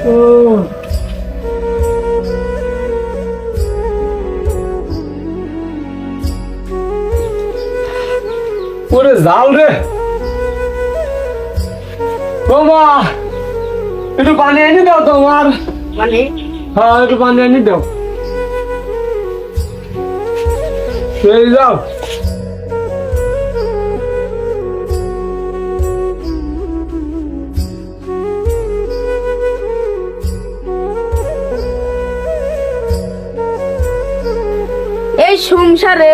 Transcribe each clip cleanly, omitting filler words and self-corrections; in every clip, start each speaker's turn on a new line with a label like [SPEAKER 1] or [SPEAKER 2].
[SPEAKER 1] ওরে জাল রে বাবা, একটু পানি এনে দাও তোমার।
[SPEAKER 2] মানে
[SPEAKER 1] হ্যাঁ, একটু পানি এনে দাও। এই যাও।
[SPEAKER 2] এই সংসারে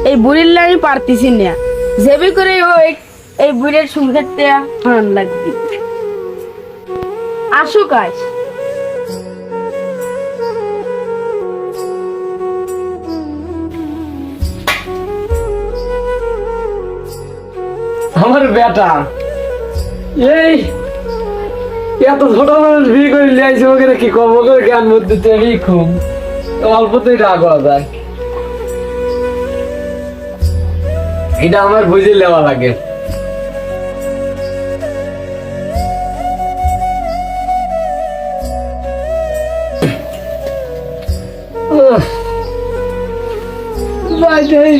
[SPEAKER 2] এই বুড়ির আমি পারতেছি না, যেবি করে হোক এই বুড়ির সংসারটা ভালো লাগবে। আসুক আজ।
[SPEAKER 1] আমার বেটা এই এত ছোট মানুষ বিয়ে করে নিয়ে আসছে, ওকে কি কব করে জ্ঞান বুদ্ধি তেমনি খুব অল্পতেই রাগ হওয়া যায়। এটা আমার বুঝে নেওয়া লাগে।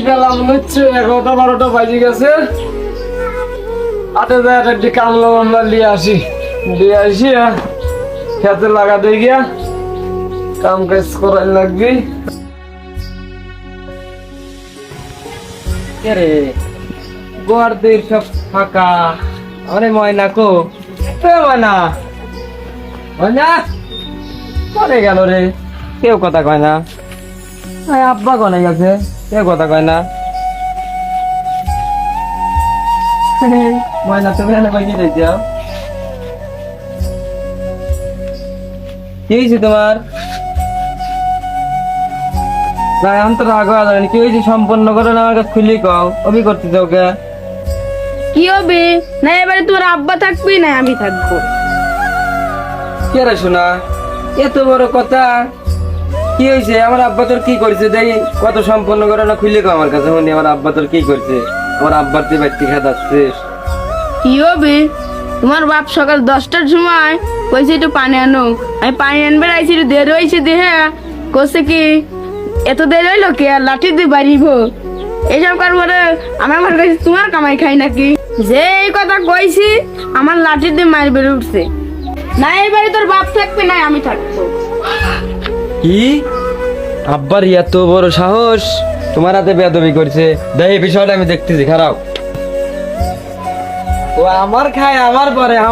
[SPEAKER 1] বেলা মনে হচ্ছে 11টা-12টা বাজে গেছে। হাতে যায় একটা কামলা মামলা নিয়ে আসি, খেতে লাগাতে গিয়া কাম কাজ করাই লাগবে। রে গোয়ার দের সব ফাঁকা। আরে ময়না কো, ময়না ময়না কোনে গেল রে? কেউ কথা কয় না। আব্বা কোনে গেছে? কেউ কথা কয় না। ময়না তুমি এনে বাকি যাও। কি হয়েছে তোমার? না এখন তো রাগ হওয়া যাবে। কি হয়েছে সম্পন্ন করে না, আমার কাছে খুলি কও। অবি করতে যাও কে?
[SPEAKER 2] কি হবে না, এবারে তোমার আব্বা থাকবি না আমি থাকবো।
[SPEAKER 1] কে রে শোনা, এত বড় কথা? কি হয়েছে? আমার আব্বা তোর কি করছে? দেখি কত সম্পন্ন করে না খুলে কও আমার কাছে। শুনি আমার আব্বা তোর কি করছে? আমার আব্বার তুই বাড়তি খেতে আসছিস।
[SPEAKER 2] কি হবে? তোমার বাপ সকাল 10টার সময় কইছে একটু পানি আনো। আমি পানি আনবে আইছি, একটু দেরি হয়েছে দেহে কইছে কি এত দেরি হইলো কি আর লাঠি দিয়ে বাড়িব এইসব কারণে আমি আমার কাছে তোমার কামাই খাই নাকি? যে এই কথা কইছি আমার লাঠি দিয়ে মার বেড়ে উঠছে। না এবারে তোর বাপ থাকবে না আমি থাকবো।
[SPEAKER 1] কি আব্বার এত বড় সাহস? তোমার হাতে বেয়াদবি করছে। দেখ এই বিষয়টা আমি দেখতেছি, খারাপ। ও আমার খায় আমার পরে।